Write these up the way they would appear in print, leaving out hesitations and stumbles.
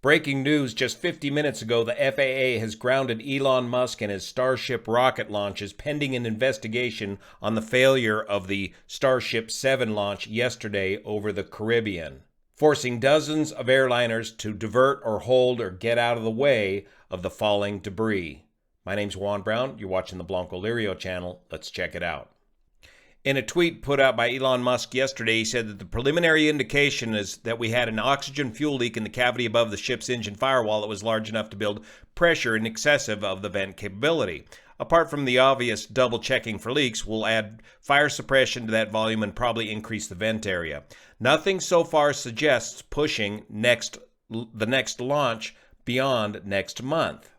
Breaking news, just 50 minutes ago, the FAA has grounded Elon Musk and his Starship rocket launches pending an investigation on the failure of the Starship 7 launch yesterday over the Caribbean, forcing dozens of airliners to divert or hold or get out of the way of the falling debris. My name's Juan Brown. You're watching the BLANCOLIRIO channel. Let's check it out. In a tweet put out by Elon Musk yesterday, he said that the preliminary indication is that we had an oxygen fuel leak in the cavity above the ship's engine firewall that was large enough to build pressure in excessive of the vent capability. Apart from the obvious double checking for leaks, we'll add fire suppression to that volume and probably increase the vent area. Nothing so far suggests pushing the next launch beyond next month.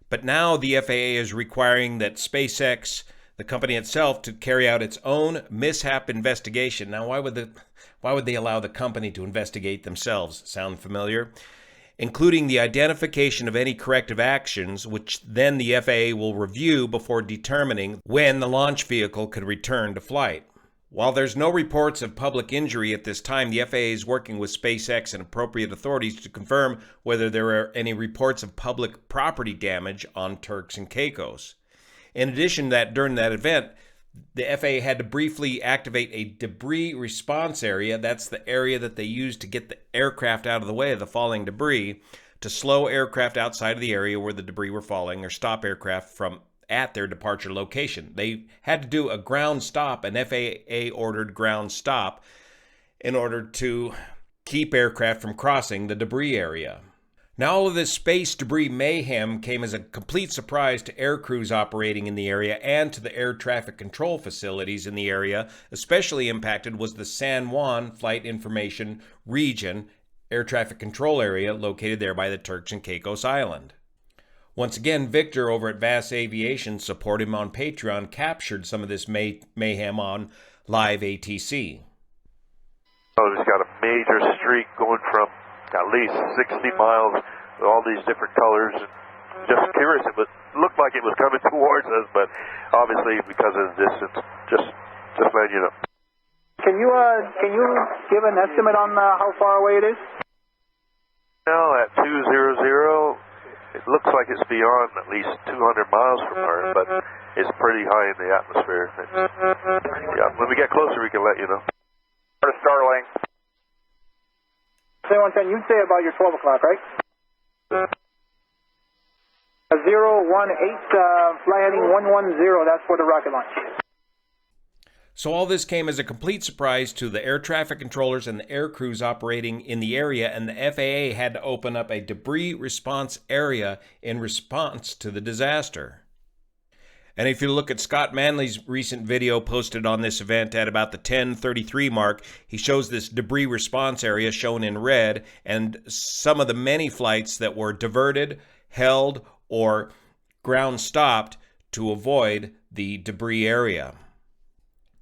But now the FAA is requiring that SpaceX, the company itself, to carry out its own mishap investigation. Now, why would they allow the company to investigate themselves? Sound familiar? Including the identification of any corrective actions, which then the FAA will review before determining when the launch vehicle could return to flight. While there's no reports of public injury at this time, the FAA is working with SpaceX and appropriate authorities to confirm whether there are any reports of public property damage on Turks and Caicos. In addition to that, during that event, the FAA had to briefly activate a debris response area. That's the area that they use to get the aircraft out of the way of the falling debris, to slow aircraft outside of the area where the debris were falling or stop aircraft from at their departure location. They had to do a ground stop, an FAA ordered ground stop, in order to keep aircraft from crossing the debris area. Now, all of this space debris mayhem came as a complete surprise to air crews operating in the area and to the air traffic control facilities in the area. Especially impacted was the San Juan Flight Information Region air traffic control area located there by the Turks and Caicos Island. Once again, Victor over at Vass Aviation, support him on Patreon, captured some of this mayhem on live ATC. Oh, it's got a major streak going from at least 60 miles with all these different colors. Just curious, it looked like it was coming towards us, but obviously because of the distance, just letting you know. Can you give an estimate on how far away it is? Now at 200, it looks like it's beyond at least 200 miles from Earth, but it's pretty high in the atmosphere. Yeah, when we get closer, we can let you know. Starlink. 110, you'd say about your 12 o'clock, right? 018, fly heading 110, that's for the rocket launch. So all this came as a complete surprise to the air traffic controllers and the air crews operating in the area, and the FAA had to open up a debris response area in response to the disaster. And if you look at Scott Manley's recent video posted on this event at about the 10:33 mark, he shows this debris response area shown in red and some of the many flights that were diverted, held, or ground stopped to avoid the debris area.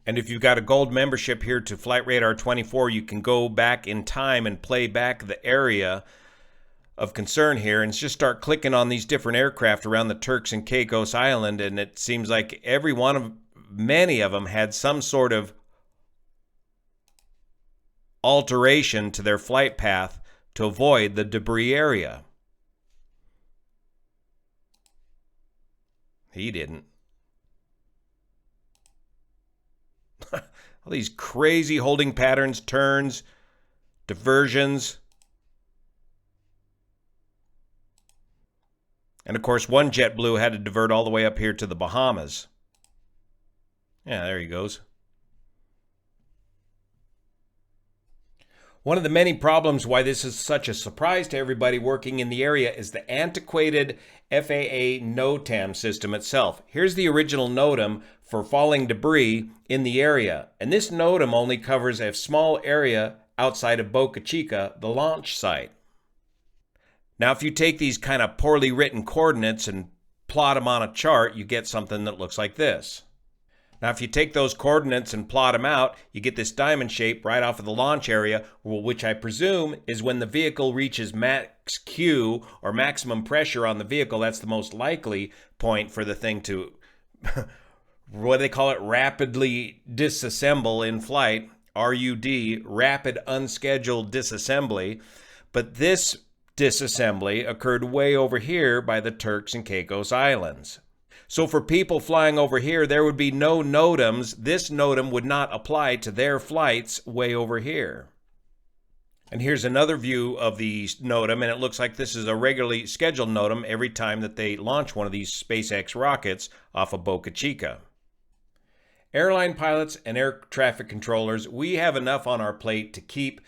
And if you've got a gold membership here to Flight Radar 24, you can go back in time and play back the area of concern here and just start clicking on these different aircraft around the Turks and Caicos Island, and it seems like many of them had some sort of alteration to their flight path to avoid the debris area. He didn't. All these crazy holding patterns, turns, diversions. And of course, one JetBlue had to divert all the way up here to the Bahamas. Yeah, there he goes. One of the many problems why this is such a surprise to everybody working in the area is the antiquated FAA NOTAM system itself. Here's the original NOTAM for falling debris in the area. And this NOTAM only covers a small area outside of Boca Chica, the launch site. Now, if you take these kind of poorly written coordinates and plot them on a chart, you get something that looks like this. Now, if you take those coordinates and plot them out, you get this diamond shape right off of the launch area, which I presume is when the vehicle reaches max Q, or maximum pressure on the vehicle. That's the most likely point for the thing to, what do they call it, rapidly disassemble in flight, RUD, rapid unscheduled disassembly. But this disassembly occurred way over here by the Turks and Caicos Islands. So for people flying over here, there would be no notams. This notam would not apply to their flights way over here. And here's another view of the notam, and it looks like this is a regularly scheduled notam every time that they launch one of these SpaceX rockets off of Boca Chica. Airline pilots and air traffic controllers, we have enough on our plate to keep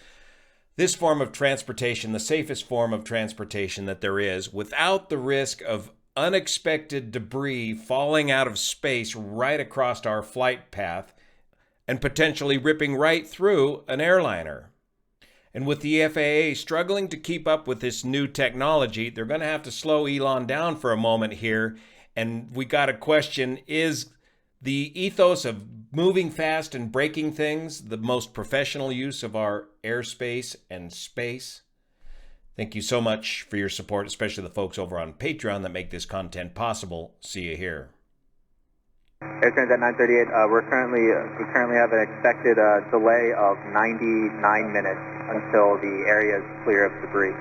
this form of transportation the safest form of transportation that there is, without the risk of unexpected debris falling out of space right across our flight path and potentially ripping right through an airliner. And with the FAA struggling to keep up with this new technology, they're going to have to slow Elon down for a moment here. And we got a question, is the ethos of moving fast and breaking things the most professional use of our airspace and space? Thank you so much for your support, especially the folks over on Patreon that make this content possible. See you here. Air Transit 938, we currently have an expected delay of 99 minutes until the area is clear of debris.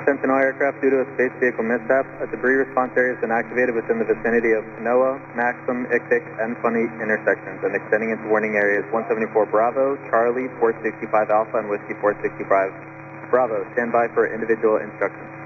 Attention all aircraft, due to a space vehicle mishap, a debris response area has been activated within the vicinity of Noah, Maxim, Ickpick, and Funny intersections and extending into warning areas 174 Bravo, Charlie, 465 Alpha, and Whiskey 465 Bravo. Stand by for individual instructions.